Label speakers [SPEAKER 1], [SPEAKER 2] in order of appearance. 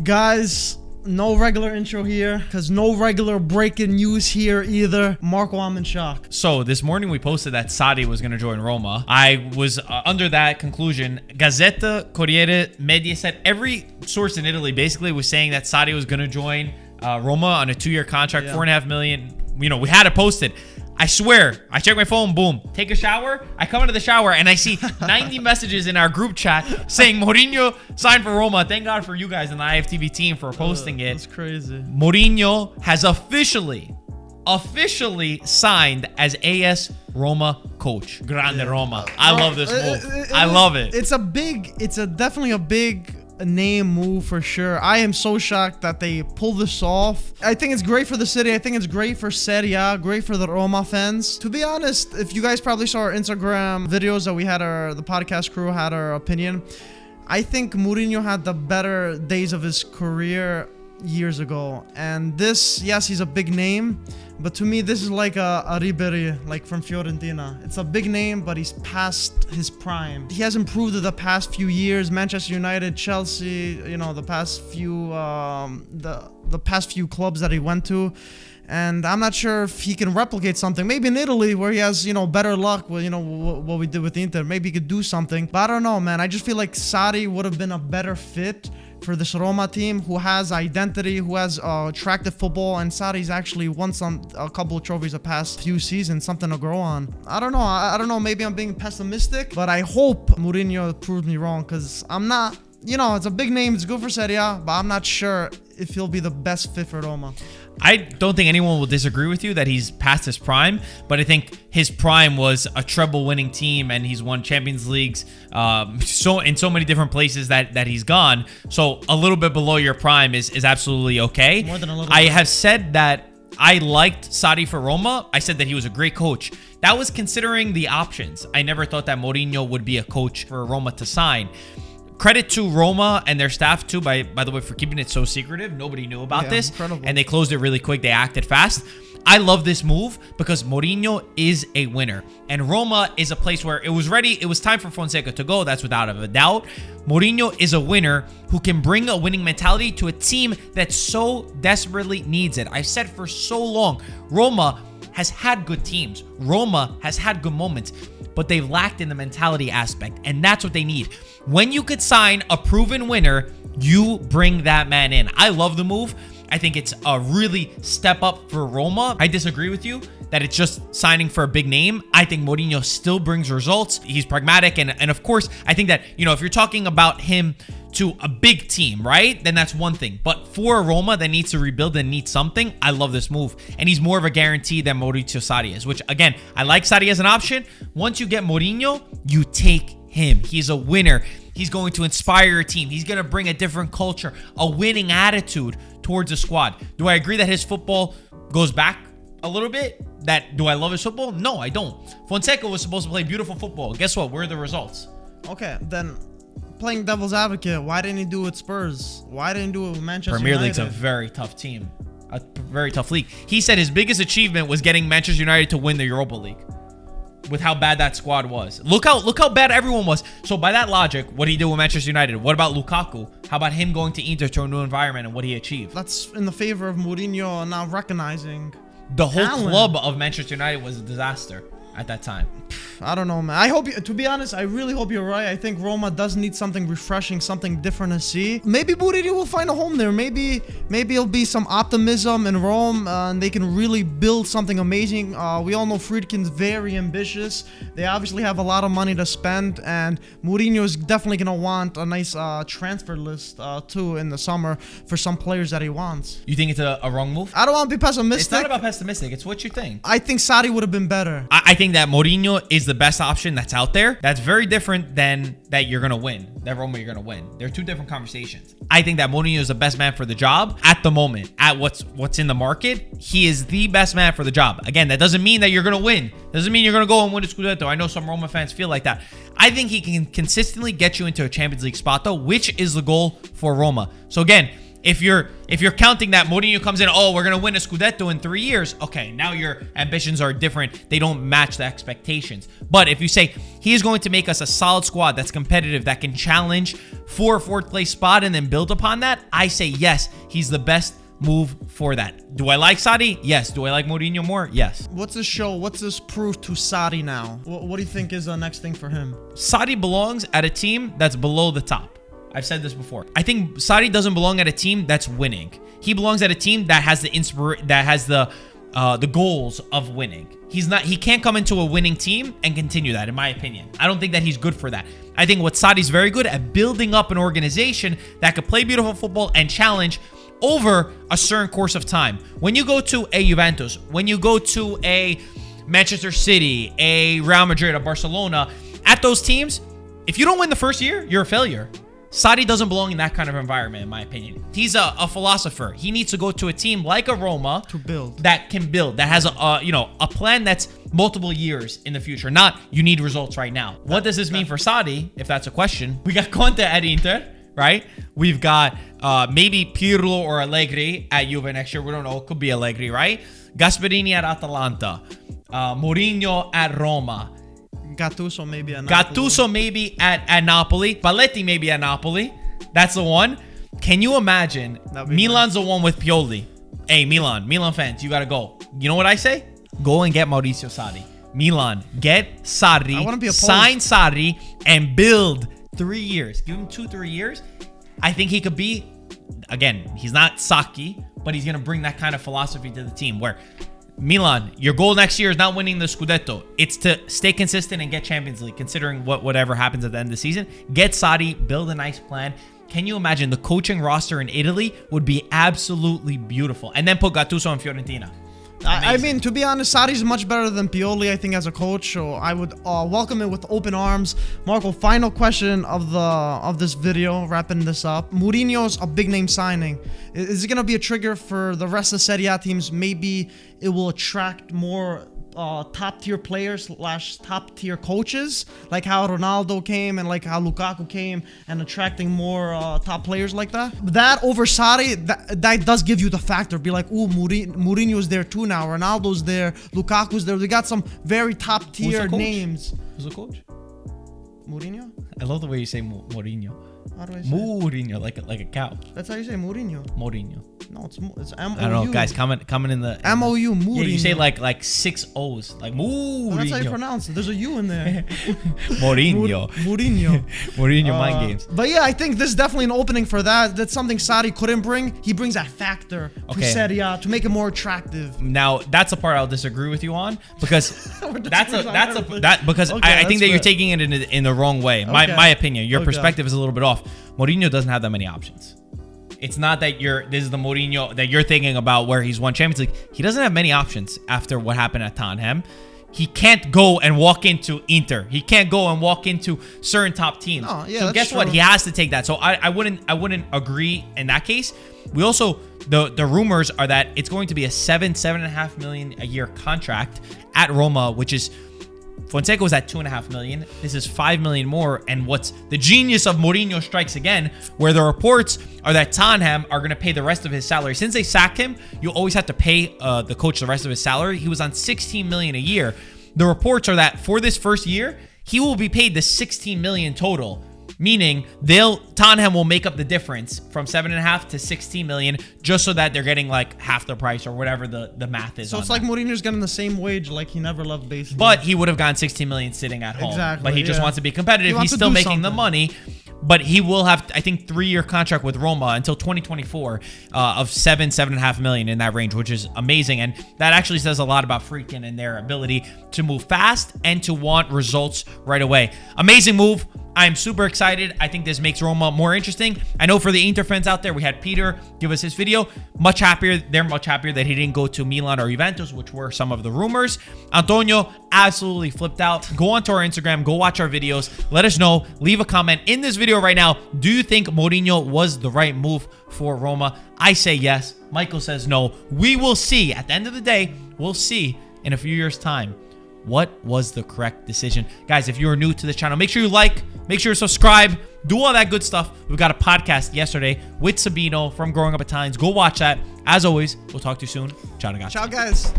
[SPEAKER 1] Guys, no regular intro here because no regular breaking news here either. Marco, I'm in shock.
[SPEAKER 2] So this morning we posted that Sarri was going to join Roma. I was under that conclusion. Gazzetta, Corriere, Mediaset, every source in Italy basically was saying that Sarri was going to join Roma on a 2-year contract, $4.5 million. You know, we had it posted. I swear, I check my phone, boom, take a shower. I come into the shower and I see 90 messages in our group chat saying Mourinho signed for Roma. Thank God for you guys in the IFTV team for posting it.
[SPEAKER 1] That's crazy.
[SPEAKER 2] Mourinho has officially signed as AS Roma coach. Grande Roma. I love this move. I love it.
[SPEAKER 1] It's definitely a big name move for sure. I am so shocked that they pulled this off. I think it's great for the city. I think it's great for Serie A, great for the Roma fans. To be honest, if you guys probably saw our Instagram videos that we had, the podcast crew had our opinion. I think Mourinho had the better days of his career years ago. And this, yes, he's a big name, but to me, this is like a Ribery, like from Fiorentina. It's a big name, but he's past his prime. He has improved in the past few years. Manchester United, Chelsea, you know, the past few the past few clubs that he went to. And I'm not sure if he can replicate something. Maybe in Italy, where he has, you know, better luck with, you know, what we did with Inter. Maybe he could do something. But I don't know, man. I just feel like Sarri would have been a better fit for this Roma team, who has identity, who has attractive football, and Sarri's actually won a couple of trophies the past few seasons, something to grow on. I don't know. I don't know. Maybe I'm being pessimistic, but I hope Mourinho proves me wrong, because I'm not. You know, it's a big name. It's good for Serie A, but I'm not sure if he'll be the best fit for Roma.
[SPEAKER 2] I don't think anyone will disagree with you that he's past his prime, but I think his prime was a treble-winning team, and he's won Champions Leagues in so many different places that he's gone. So a little bit below your prime is absolutely okay.
[SPEAKER 1] More than a little
[SPEAKER 2] I
[SPEAKER 1] bit.
[SPEAKER 2] have said that I liked Sarri for Roma. I said that he was a great coach. That was considering the options. I never thought that Mourinho would be a coach for Roma to sign. Credit to Roma and their staff too, by the way, for keeping it so secretive. Nobody knew about this.
[SPEAKER 1] Incredible.
[SPEAKER 2] And they closed it really quick. They acted fast. I love this move because Mourinho is a winner. And Roma is a place where it was ready. It was time for Fonseca to go. That's without a doubt. Mourinho is a winner who can bring a winning mentality to a team that so desperately needs it. I've said for so long, Roma has had good teams. Roma has had good moments, but they've lacked in the mentality aspect, and that's what they need. When you could sign a proven winner, you bring that man in. I love the move. I think it's a really step up for Roma. I disagree with you that it's just signing for a big name. I think Mourinho still brings results. He's pragmatic, and of course, I think that, you know, if you're talking about him to a big team, right, then that's one thing. But for a Roma that needs to rebuild and needs something, I love this move. And he's more of a guarantee than Maurizio Sarri is, which, again, I like Sarri as an option. Once you get Mourinho, you take him. He's a winner. He's going to inspire your team. He's going to bring a different culture, a winning attitude towards the squad. Do I agree that his football goes back a little bit? Do I love his football? No, I don't. Fonseca was supposed to play beautiful football. Guess what? Where are the results?
[SPEAKER 1] Okay, then playing devil's advocate, why didn't he do it with Spurs? Why didn't he do it with Manchester
[SPEAKER 2] Premier
[SPEAKER 1] United?
[SPEAKER 2] League's a very tough team. A very tough league. He said his biggest achievement was getting Manchester United to win the Europa League. With how bad that squad was. Look how bad everyone was. So by that logic, what did he do with Manchester United? What about Lukaku? How about him going to Inter to a new environment and what he achieved?
[SPEAKER 1] That's in the favor of Mourinho not recognizing
[SPEAKER 2] The whole
[SPEAKER 1] talent.
[SPEAKER 2] club of Manchester United was a disaster at that time.
[SPEAKER 1] I don't know, man. I hope to be honest, I really hope you're right. I think Roma does need something refreshing, something different to see. Maybe Mourinho will find a home there. Maybe it'll be some optimism in Rome, and they can really build something amazing. We all know Friedkin's very ambitious. They obviously have a lot of money to spend, and Mourinho is definitely gonna want a nice transfer list too in the summer for some players that he wants.
[SPEAKER 2] You think it's a wrong move?
[SPEAKER 1] I don't want to be pessimistic.
[SPEAKER 2] It's not about pessimistic. It's what you think.
[SPEAKER 1] I think Sarri would have been better.
[SPEAKER 2] I think that Mourinho is the best option that's out there. That's very different than that you're going to win. That Roma you're going to win. They're two different conversations. I think that Mourinho is the best man for the job at the moment. At what's in the market, he is the best man for the job. Again, that doesn't mean that you're going to win. Doesn't mean you're going to go and win a Scudetto. I know some Roma fans feel like that. I think he can consistently get you into a Champions League spot though, which is the goal for Roma. So again, If you're counting that Mourinho comes in, oh, we're gonna win a Scudetto in 3 years. Okay, now your ambitions are different. They don't match the expectations. But if you say he is going to make us a solid squad that's competitive, that can challenge for a fourth place spot and then build upon that, I say yes, he's the best move for that. Do I like Sarri? Yes. Do I like Mourinho more? Yes.
[SPEAKER 1] What's this show? What's this proof to Sarri now? What do you think is the next thing for him?
[SPEAKER 2] Sarri belongs at a team that's below the top. I've said this before. I think Sarri doesn't belong at a team that's winning. He belongs at a team that has the goals of winning. He can't come into a winning team and continue that, in my opinion. I don't think that he's good for that. I think what Sarri's very good at, building up an organization that could play beautiful football and challenge over a certain course of time. When you go to a Juventus, when you go to a Manchester City, a Real Madrid, a Barcelona, at those teams, if you don't win the first year, you're a failure. Sarri doesn't belong in that kind of environment, in my opinion. He's a philosopher. He needs to go to a team like a Roma
[SPEAKER 1] to build,
[SPEAKER 2] that can build, that has a plan that's multiple years in the future. Not you need results right now. What does this mean for Sarri? If that's a question, we got Conte at Inter, right? We've got maybe Pirlo or Allegri at Juve next year. We don't know. It could be Allegri, right? Gasperini at Atalanta, Mourinho at Roma.
[SPEAKER 1] Gattuso maybe at Napoli.
[SPEAKER 2] Gattuso maybe at Napoli. Paletti maybe at Napoli. That's the one. Can you imagine? Milan's the one with Pioli. Hey, Milan fans, you got to go. You know what I say? Go and get Maurizio Sarri. Milan, get Sarri.
[SPEAKER 1] I want to be opposed.
[SPEAKER 2] Sign Sarri and build 3 years. Give him 2-3 years. I think he could be, again, he's not Saki, but he's going to bring that kind of philosophy to the team where Milan, your goal next year is not winning the Scudetto. It's to stay consistent and get Champions League, considering whatever happens at the end of the season. Get Sarri, build a nice plan. Can you imagine the coaching roster in Italy would be absolutely beautiful? And then put Gattuso and Fiorentina.
[SPEAKER 1] I mean, to be honest, Sarri's much better than Pioli, I think, as a coach. So I would welcome it with open arms. Marco, final question of this video, wrapping this up. Mourinho's a big name signing. Is it gonna be a trigger for the rest of Serie A teams? Maybe it will attract more top tier players / top tier coaches, like how Ronaldo came and like how Lukaku came, and attracting more top players like that. That over Sarri, that does give you the factor. Be like, ooh, Mourinho's there too now. Ronaldo's there. Lukaku's there. They got some very top tier names.
[SPEAKER 2] Who's the coach?
[SPEAKER 1] Mourinho?
[SPEAKER 2] I love the way you say Mourinho.
[SPEAKER 1] How do I say
[SPEAKER 2] Mourinho, like a cow.
[SPEAKER 1] That's how you say Mourinho.
[SPEAKER 2] Mourinho.
[SPEAKER 1] No, it's M-O-U.
[SPEAKER 2] I don't know, guys. Coming in the
[SPEAKER 1] M-O-U, Mourinho.
[SPEAKER 2] Yeah, you say like 6 O's, like Mourinho.
[SPEAKER 1] Well, that's how you pronounce it. There's a U in there.
[SPEAKER 2] Mourinho.
[SPEAKER 1] Mourinho.
[SPEAKER 2] Mourinho mind games.
[SPEAKER 1] But yeah, I think this is definitely an opening for that. That's something Sarri couldn't bring. He brings that factor to Serie A to make it more attractive.
[SPEAKER 2] Now that's a part I'll disagree with you on, because because
[SPEAKER 1] Okay,
[SPEAKER 2] I think that you're taking it in the wrong way. My opinion. Your perspective is a little bit off. Mourinho doesn't have that many options. It's not that this is the Mourinho that you're thinking about where he's won Champions League. He doesn't have many options after what happened at Tottenham. He can't go and walk into Inter. He can't go and walk into certain top teams.
[SPEAKER 1] Oh, yeah,
[SPEAKER 2] so guess what? He has to take that. So I wouldn't agree in that case. We also, the rumors are that it's going to be a 7.5 million a year contract at Roma, which is, Fonseca was at 2.5 million. This is 5 million more. And what's the genius of Mourinho strikes again, where the reports are that Tottenham are going to pay the rest of his salary. Since they sack him, you always have to pay the coach the rest of his salary. He was on 16 million a year. The reports are that for this first year, he will be paid the 16 million total. Meaning Tottenham will make up the difference from 7.5 to 16 million, just so that they're getting like half the price or whatever the math is.
[SPEAKER 1] So it's like Mourinho's getting the same wage, like he never left basically.
[SPEAKER 2] But he would have gotten 16 million sitting at home.
[SPEAKER 1] Exactly.
[SPEAKER 2] But he just wants to be competitive. He's still making the money. But he will have, I think, 3-year contract with Roma until 2024 of 7.5 million in that range, which is amazing. And that actually says a lot about Friedkin and their ability to move fast and to want results right away. Amazing move. I'm super excited. I think this makes Roma more interesting. I know for the Inter fans out there, we had Peter give us his video. Much happier. They're much happier that he didn't go to Milan or Juventus, which were some of the rumors. Antonio absolutely flipped out. Go onto our Instagram. Go watch our videos. Let us know. Leave a comment in this video right now. Do you think Mourinho was the right move for Roma? I say yes. Michael says no. We will see. At the end of the day, we'll see in a few years' time what was the correct decision. Guys, if you're new to this channel, make sure you like, make sure you subscribe, do all that good stuff. We've got a podcast yesterday with Sabino from Growing Up Italians. Go watch that. As always, we'll talk to you soon. Ciao, ragazzi.
[SPEAKER 1] Ciao, guys.